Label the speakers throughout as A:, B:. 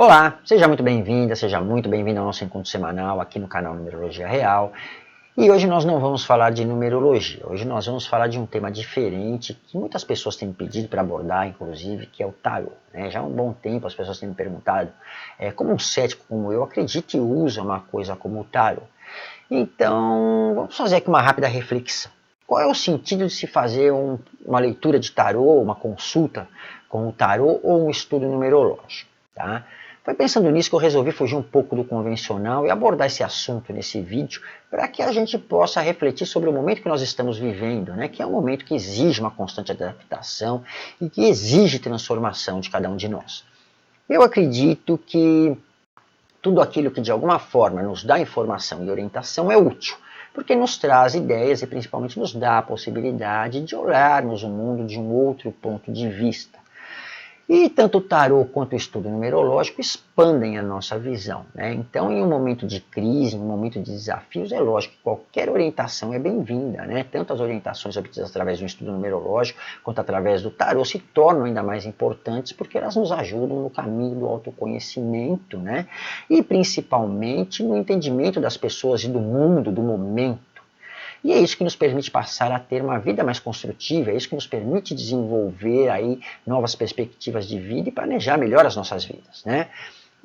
A: Olá, seja muito bem-vinda, seja muito bem-vindo ao nosso encontro semanal aqui no canal Numerologia Real. E hoje nós não vamos falar de numerologia, hoje nós vamos falar de um tema diferente que muitas pessoas têm me pedido para abordar, inclusive, que é o tarô. Já há um bom tempo as pessoas têm me perguntado como um cético como eu acredita e usa uma coisa como o tarô. Então, vamos fazer aqui uma rápida reflexão. Qual é o sentido de se fazer uma leitura de tarô, uma consulta com o tarô ou um estudo numerológico? Tá? Foi pensando nisso que eu resolvi fugir um pouco do convencional e abordar esse assunto nesse vídeo para que a gente possa refletir sobre o momento que nós estamos vivendo, que é um momento que exige uma constante adaptação e que exige transformação de cada um de nós. Eu acredito que tudo aquilo que de alguma forma nos dá informação e orientação é útil, porque nos traz ideias e principalmente nos dá a possibilidade de olharmos o mundo de um outro ponto de vista. E tanto o tarô quanto o estudo numerológico expandem a nossa visão. Então, em um momento de crise, em um momento de desafios, é lógico que qualquer orientação é bem-vinda. Tanto as orientações obtidas através de um estudo numerológico quanto através do tarô se tornam ainda mais importantes porque elas nos ajudam no caminho do autoconhecimento, e principalmente no entendimento das pessoas e do mundo, do momento. E é isso que nos permite passar a ter uma vida mais construtiva, é isso que nos permite desenvolver aí novas perspectivas de vida e planejar melhor as nossas vidas.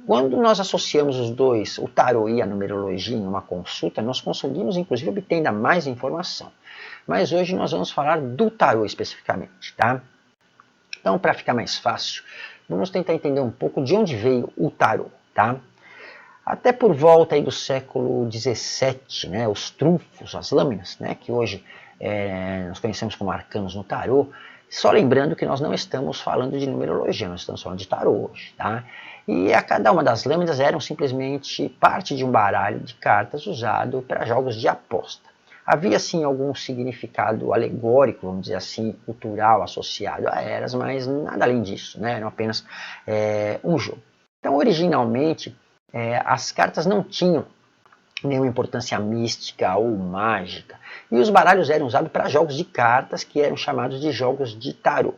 A: Quando nós associamos os dois, o tarô e a numerologia em uma consulta, nós conseguimos inclusive obter ainda mais informação. Mas hoje nós vamos falar do tarô especificamente, tá? Então, para ficar mais fácil, vamos tentar entender um pouco de onde veio o tarô, tá? Até por volta aí do século XVII, os trunfos, as lâminas, que hoje nós conhecemos como arcanos no tarô, só lembrando que nós não estamos falando de numerologia, nós estamos falando de tarô hoje. Tá? E a cada uma das lâminas eram simplesmente parte de um baralho de cartas usado para jogos de aposta. Havia sim algum significado alegórico, vamos dizer assim, cultural associado a eras, mas nada além disso, eram apenas um jogo. Então, originalmente, as cartas não tinham nenhuma importância mística ou mágica, e os baralhos eram usados para jogos de cartas que eram chamados de jogos de tarô.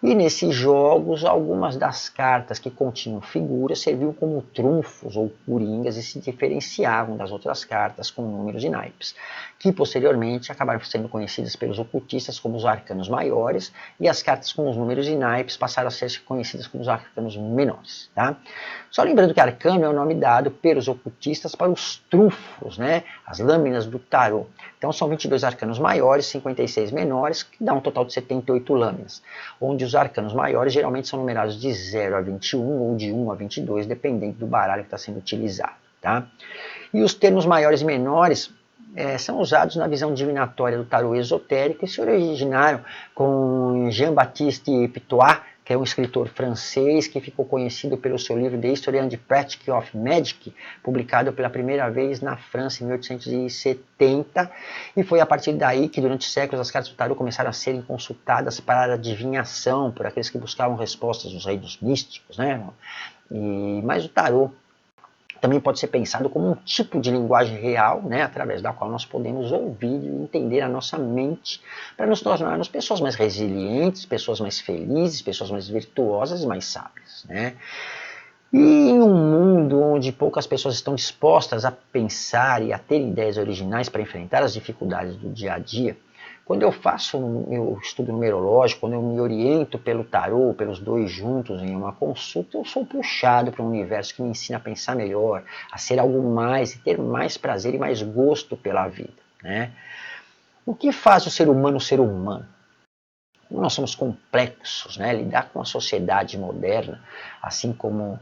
A: E nesses jogos, algumas das cartas que continham figuras serviam como trunfos ou coringas e se diferenciavam das outras cartas com números e naipes, que posteriormente acabaram sendo conhecidas pelos ocultistas como os arcanos maiores, e as cartas com os números e naipes passaram a ser conhecidas como os arcanos menores. Tá? Só lembrando que arcano é o nome dado pelos ocultistas para os trunfos, as lâminas do tarô. Então são 22 arcanos maiores, 56 menores, que dá um total de 78 lâminas, onde os arcanos maiores geralmente são numerados de 0 a 21 ou de 1 a 22, dependendo do baralho que está sendo utilizado. Tá? E os termos maiores e menores são usados na visão divinatória do tarô esotérico e se originaram com Jean-Baptiste Pitois, que é um escritor francês que ficou conhecido pelo seu livro The History and Practice of Magic, publicado pela primeira vez na França em 1870, e foi a partir daí que durante séculos as cartas do tarô começaram a serem consultadas para a adivinhação, por aqueles que buscavam respostas dos reinos místicos. Mas o tarô também pode ser pensado como um tipo de linguagem real, através da qual nós podemos ouvir e entender a nossa mente para nos tornarmos pessoas mais resilientes, pessoas mais felizes, pessoas mais virtuosas e mais sábias. E em um mundo onde poucas pessoas estão dispostas a pensar e a ter ideias originais para enfrentar as dificuldades do dia a dia, quando eu faço o meu estudo numerológico, quando eu me oriento pelo tarô, pelos dois juntos em uma consulta, eu sou puxado para um universo que me ensina a pensar melhor, a ser algo mais e ter mais prazer e mais gosto pela vida. O que faz o ser humano ser humano? Como nós somos complexos, lidar com a sociedade moderna, assim como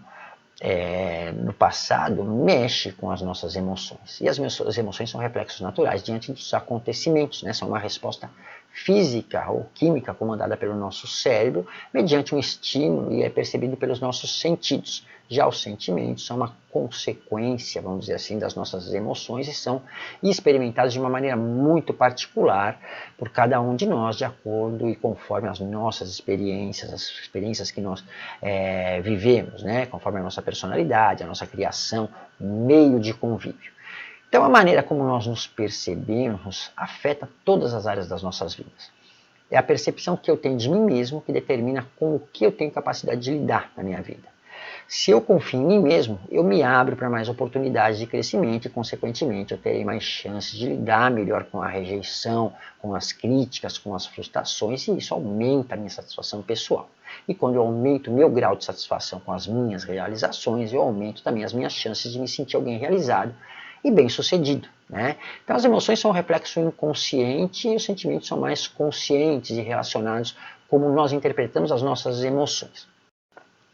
A: no passado, mexe com as nossas emoções. E as nossas emoções são reflexos naturais diante dos acontecimentos, são uma resposta física ou química comandada pelo nosso cérebro mediante um estímulo e é percebido pelos nossos sentidos. Já os sentimentos são uma consequência, vamos dizer assim, das nossas emoções e são experimentados de uma maneira muito particular por cada um de nós, de acordo e conforme as nossas experiências, as experiências que nós vivemos, conforme a nossa personalidade, a nossa criação, meio de convívio. Então a maneira como nós nos percebemos afeta todas as áreas das nossas vidas. É a percepção que eu tenho de mim mesmo que determina com o que eu tenho capacidade de lidar na minha vida. Se eu confio em mim mesmo, eu me abro para mais oportunidades de crescimento e, consequentemente, eu terei mais chances de lidar melhor com a rejeição, com as críticas, com as frustrações, e isso aumenta a minha satisfação pessoal. E quando eu aumento o meu grau de satisfação com as minhas realizações, eu aumento também as minhas chances de me sentir alguém realizado e bem-sucedido, né? Então as emoções são um reflexo inconsciente e os sentimentos são mais conscientes e relacionados como nós interpretamos as nossas emoções.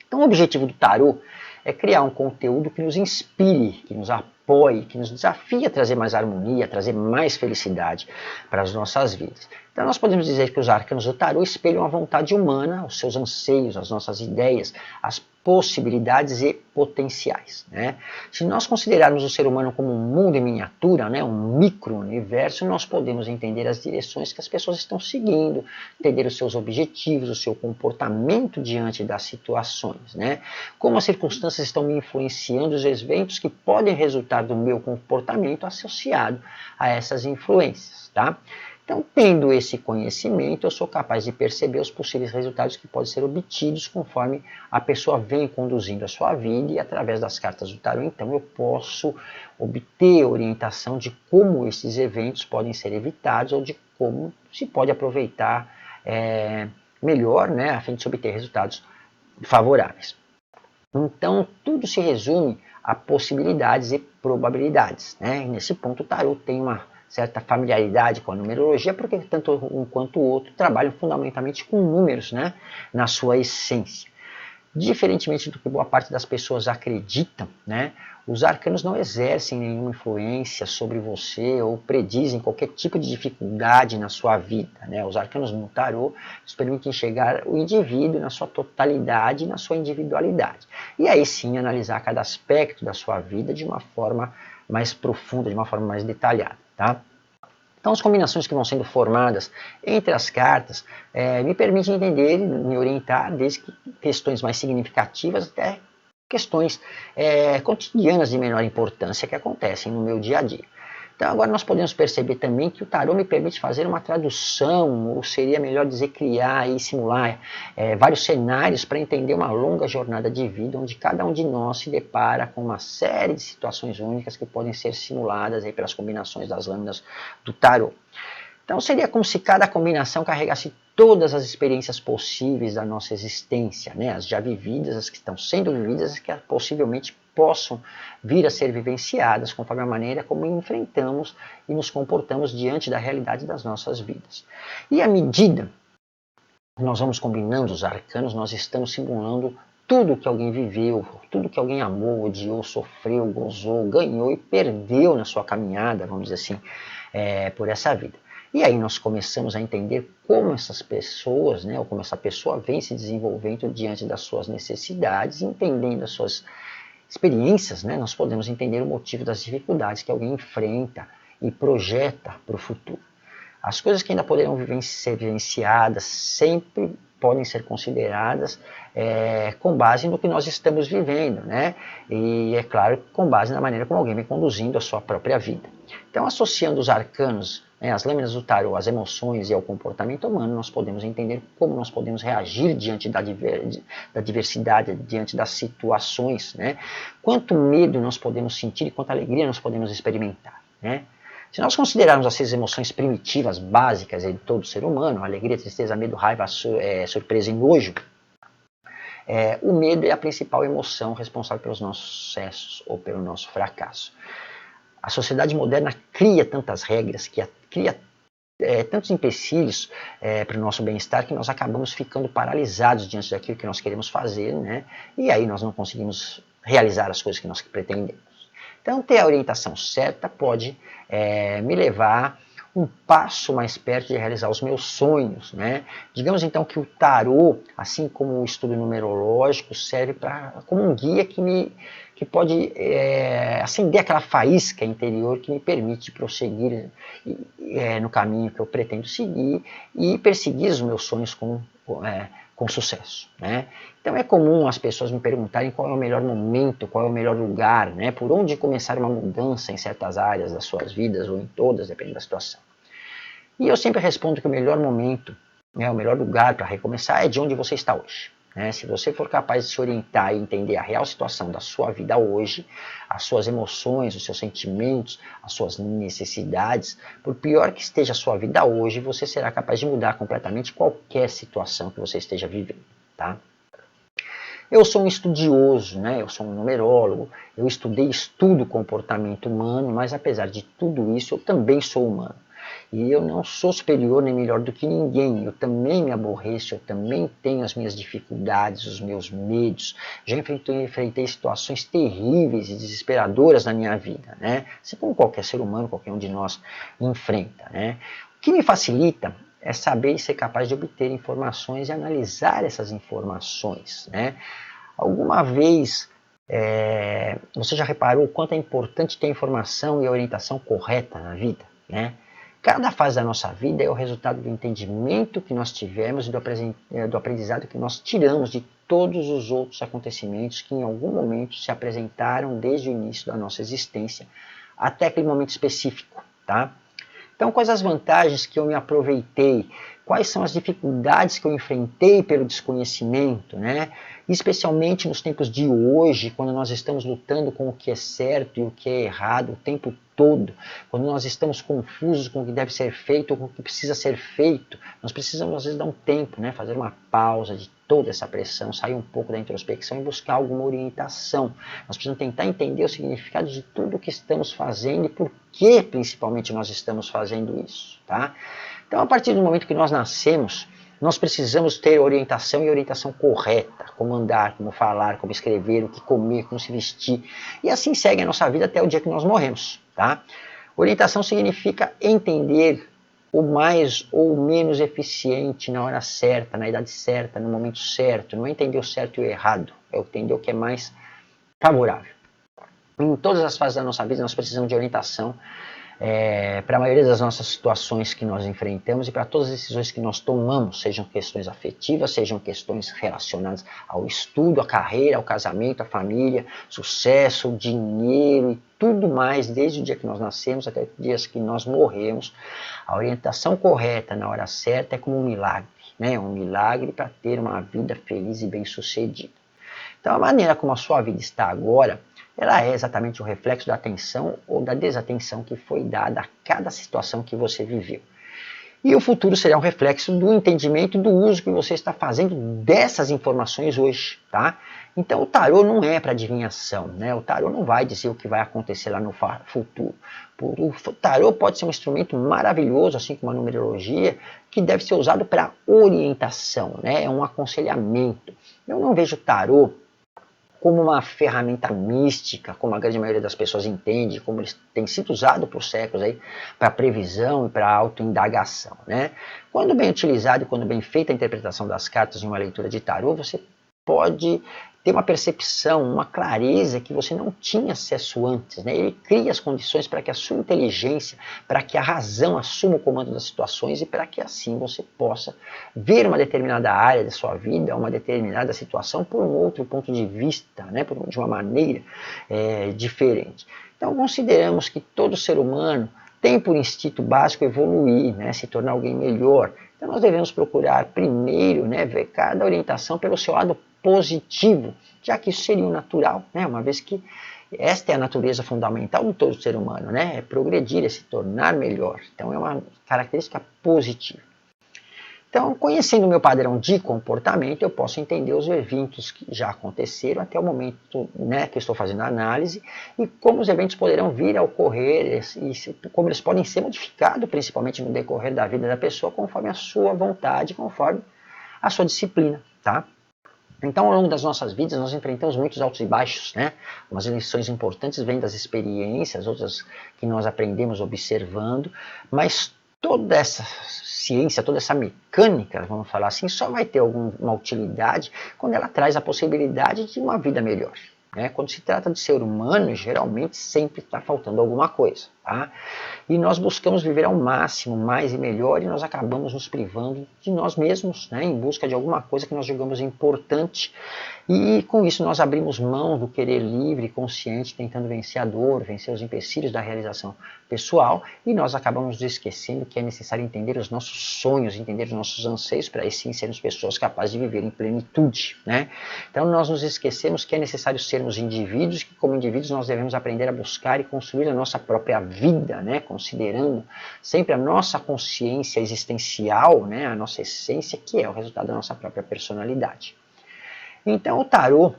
A: Então o objetivo do tarô é criar um conteúdo que nos inspire, que nos apoie, que nos desafie a trazer mais harmonia, a trazer mais felicidade para as nossas vidas. Então nós podemos dizer que os arcanos do tarô espelham a vontade humana, os seus anseios, as nossas ideias, as possibilidades e potenciais, né? Se nós considerarmos o ser humano como um mundo em miniatura, né, um micro-universo, nós podemos entender as direções que as pessoas estão seguindo, entender os seus objetivos, o seu comportamento diante das situações, né? Como as circunstâncias estão me influenciando, os eventos que podem resultar do meu comportamento associado a essas influências, tá? Então, tendo esse conhecimento, eu sou capaz de perceber os possíveis resultados que podem ser obtidos conforme a pessoa vem conduzindo a sua vida, e através das cartas do tarô, então, eu posso obter orientação de como esses eventos podem ser evitados ou de como se pode aproveitar melhor, né, a fim de se obter resultados favoráveis. Então, tudo se resume a possibilidades e probabilidades, né? E nesse ponto, o tarô tem uma certa familiaridade com a numerologia, porque tanto um quanto o outro trabalham fundamentalmente com números, né, na sua essência. Diferentemente do que boa parte das pessoas acreditam, né, os arcanos não exercem nenhuma influência sobre você ou predizem qualquer tipo de dificuldade na sua vida, né? Os arcanos no tarô nos permitem enxergar o indivíduo na sua totalidade, na sua individualidade. E aí sim analisar cada aspecto da sua vida de uma forma mais profunda, de uma forma mais detalhada, tá? Então, as combinações que vão sendo formadas entre as cartas me permitem entender e me orientar desde questões mais significativas até questões cotidianas de menor importância que acontecem no meu dia a dia. Então, agora nós podemos perceber também que o tarô me permite fazer uma tradução, ou seria melhor dizer criar e simular vários cenários para entender uma longa jornada de vida, onde cada um de nós se depara com uma série de situações únicas que podem ser simuladas aí pelas combinações das lâminas do tarô. Então seria como se cada combinação carregasse todas as experiências possíveis da nossa existência, né? As já vividas, as que estão sendo vividas, as que possivelmente possam vir a ser vivenciadas conforme a maneira como enfrentamos e nos comportamos diante da realidade das nossas vidas. E à medida que nós vamos combinando os arcanos, nós estamos simulando tudo que alguém viveu, tudo que alguém amou, odiou, sofreu, gozou, ganhou e perdeu na sua caminhada, vamos dizer assim, por essa vida. E aí nós começamos a entender como essas pessoas, né, ou como essa pessoa vem se desenvolvendo diante das suas necessidades, entendendo as suas experiências, né, nós podemos entender o motivo das dificuldades que alguém enfrenta e projeta para o futuro. As coisas que ainda poderão ser vivenciadas sempre podem ser consideradas com base no que nós estamos vivendo, né? E é claro, com base na maneira como alguém vem conduzindo a sua própria vida. Então, associando os arcanos, né, as lâminas do tarô, às emoções e ao comportamento humano, nós podemos entender como nós podemos reagir diante da diversidade, diante das situações, né? Quanto medo nós podemos sentir e quanta alegria nós podemos experimentar, né? Se nós considerarmos essas emoções primitivas, básicas de todo ser humano, alegria, tristeza, medo, raiva, surpresa e nojo, o medo é a principal emoção responsável pelos nossos sucessos ou pelo nosso fracasso. A sociedade moderna cria tantas regras, cria tantos empecilhos para o nosso bem-estar, que nós acabamos ficando paralisados diante daquilo que nós queremos fazer, né? E aí nós não conseguimos realizar as coisas que nós pretendemos. Então, ter a orientação certa pode me levar um passo mais perto de realizar os meus sonhos, né? Digamos então que o tarô, assim como o estudo numerológico, serve como um guia que pode acender aquela faísca interior que me permite prosseguir no caminho que eu pretendo seguir e perseguir os meus sonhos com sucesso, né? Então é comum as pessoas me perguntarem qual é o melhor momento, qual é o melhor lugar, né? Por onde começar uma mudança em certas áreas das suas vidas ou em todas, dependendo da situação. E eu sempre respondo que o melhor momento, né, o melhor lugar para recomeçar é de onde você está hoje. né? Se você for capaz de se orientar e entender a real situação da sua vida hoje, as suas emoções, os seus sentimentos, as suas necessidades, por pior que esteja a sua vida hoje, você será capaz de mudar completamente qualquer situação que você esteja vivendo, tá? Eu sou um estudioso, né? Eu sou um numerólogo, eu estudo o comportamento humano, mas apesar de tudo isso, eu também sou humano. E eu não sou superior nem melhor do que ninguém, eu também me aborreço, eu também tenho as minhas dificuldades, os meus medos, já enfrentei situações terríveis e desesperadoras na minha vida, né? Assim como qualquer ser humano, qualquer um de nós enfrenta, né? O que me facilita é saber e ser capaz de obter informações e analisar essas informações, né? Alguma vez você já reparou o quanto é importante ter informação e orientação correta na vida, né? Cada fase da nossa vida é o resultado do entendimento que nós tivemos e do aprendizado que nós tiramos de todos os outros acontecimentos que em algum momento se apresentaram desde o início da nossa existência até aquele momento específico, tá? Então, quais as vantagens que eu me aproveitei? Quais são as dificuldades que eu enfrentei pelo desconhecimento, né? Especialmente nos tempos de hoje, quando nós estamos lutando com o que é certo e o que é errado o tempo todo, quando nós estamos confusos com o que deve ser feito ou com o que precisa ser feito, nós precisamos às vezes dar um tempo, né? Fazer uma pausa de toda essa pressão, sair um pouco da introspecção e buscar alguma orientação. Nós precisamos tentar entender o significado de tudo o que estamos fazendo e por que principalmente nós estamos fazendo isso, tá? Então, a partir do momento que nós nascemos, nós precisamos ter orientação e orientação correta, como andar, como falar, como escrever, o que comer, como se vestir, e assim segue a nossa vida até o dia que nós morremos, tá? Orientação significa entender o mais ou menos eficiente na hora certa, na idade certa, no momento certo, não é entender o certo e o errado, é entender o que é mais favorável. Em todas as fases da nossa vida nós precisamos de orientação para a maioria das nossas situações que nós enfrentamos e para todas as decisões que nós tomamos, sejam questões afetivas, sejam questões relacionadas ao estudo, à carreira, ao casamento, à família, sucesso, dinheiro e tudo mais, desde o dia que nós nascemos até os dias que nós morremos. A orientação correta na hora certa é como um milagre, né? Um milagre para ter uma vida feliz e bem-sucedida. Então, a maneira como a sua vida está agora, ela é exatamente o reflexo da atenção ou da desatenção que foi dada a cada situação que você viveu. E o futuro será um reflexo do entendimento e do uso que você está fazendo dessas informações hoje, tá? Então o tarô não é para adivinhação, né? O tarô não vai dizer o que vai acontecer lá no futuro. O tarô pode ser um instrumento maravilhoso, assim como a numerologia, que deve ser usado para orientação, né? É um aconselhamento. Eu não vejo o tarô como uma ferramenta mística, como a grande maioria das pessoas entende, como ele tem sido usado por séculos aí para previsão e para autoindagação, né? Quando bem utilizado e quando bem feita a interpretação das cartas em uma leitura de tarô, você pode ter uma percepção, uma clareza que você não tinha acesso antes, né? Ele cria as condições para que a sua inteligência, para que a razão assuma o comando das situações e para que assim você possa ver uma determinada área da sua vida, uma determinada situação por um outro ponto de vista, né? De uma maneira diferente. Então consideramos que todo ser humano tem por instinto básico evoluir, né? Se tornar alguém melhor. Então nós devemos procurar primeiro, né, ver cada orientação pelo seu lado positivo, já que isso seria o natural, né? Uma vez que esta é a natureza fundamental de todo ser humano, né? É progredir, é se tornar melhor. Então é uma característica positiva. Então, conhecendo o meu padrão de comportamento, eu posso entender os eventos que já aconteceram até o momento, né, que eu estou fazendo a análise e como os eventos poderão vir a ocorrer e como eles podem ser modificados, principalmente no decorrer da vida da pessoa, conforme a sua vontade, conforme a sua disciplina, tá? Então, ao longo das nossas vidas, nós enfrentamos muitos altos e baixos, né? Umas lições importantes vêm das experiências, outras que nós aprendemos observando, mas toda essa ciência, toda essa mecânica, vamos falar assim, só vai ter alguma utilidade quando ela traz a possibilidade de uma vida melhor, né? Quando se trata de ser humano, geralmente sempre está faltando alguma coisa, Tá? E nós buscamos viver ao máximo, mais e melhor, e nós acabamos nos privando de nós mesmos, né, em busca de alguma coisa que nós julgamos importante. E com isso nós abrimos mão do querer livre, consciente, tentando vencer a dor, vencer os empecilhos da realização pessoal, e nós acabamos esquecendo que é necessário entender os nossos sonhos, entender os nossos anseios, para aí sim sermos pessoas capazes de viver em plenitude. Né? Então nós nos esquecemos que é necessário sermos indivíduos, que como indivíduos nós devemos aprender a buscar e construir a nossa própria vida, né? Considerando sempre a nossa consciência existencial, né? A nossa essência, que é o resultado da nossa própria personalidade. Então o tarô,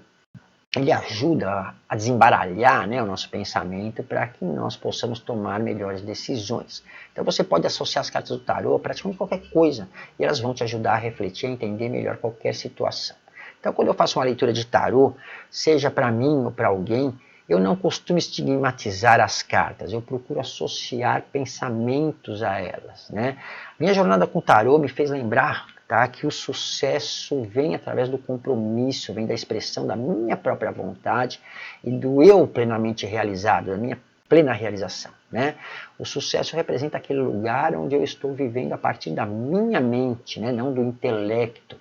A: ele ajuda a desembaralhar, né, o nosso pensamento para que nós possamos tomar melhores decisões. Então você pode associar as cartas do tarô a praticamente qualquer coisa e elas vão te ajudar a refletir, a entender melhor qualquer situação. Então quando eu faço uma leitura de tarô, seja para mim ou para alguém, eu não costumo estigmatizar as cartas, eu procuro associar pensamentos a elas. Né? Minha jornada com o tarô me fez lembrar, tá, que o sucesso vem através do compromisso, vem da expressão da minha própria vontade e do eu plenamente realizado, da minha plena realização. Né? O sucesso representa aquele lugar onde eu estou vivendo a partir da minha mente, né, não do intelecto.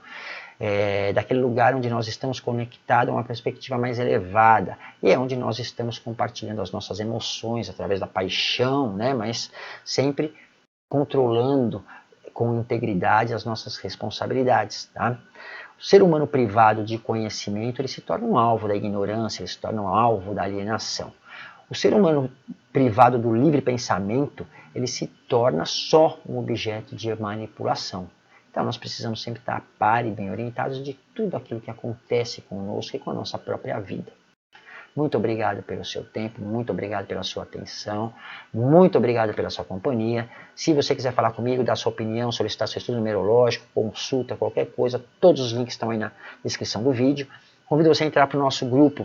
A: Daquele lugar onde nós estamos conectados a uma perspectiva mais elevada e é onde nós estamos compartilhando as nossas emoções através da paixão, né, mas sempre controlando com integridade as nossas responsabilidades. Tá? O ser humano privado de conhecimento, ele se torna um alvo da ignorância, ele se torna um alvo da alienação. O ser humano privado do livre pensamento, ele se torna só um objeto de manipulação. Então nós precisamos sempre estar a par e bem orientados de tudo aquilo que acontece conosco e com a nossa própria vida. Muito obrigado pelo seu tempo, muito obrigado pela sua atenção, muito obrigado pela sua companhia. Se você quiser falar comigo, dar sua opinião, solicitar seu estudo numerológico, consulta, qualquer coisa, todos os links estão aí na descrição do vídeo. Convido você a entrar para o nosso grupo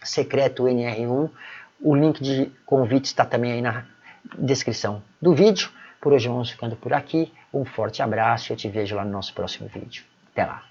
A: secreto NR1. O link de convite está também aí na descrição do vídeo. Por hoje vamos ficando por aqui. Um forte abraço e eu te vejo lá no nosso próximo vídeo. Até lá!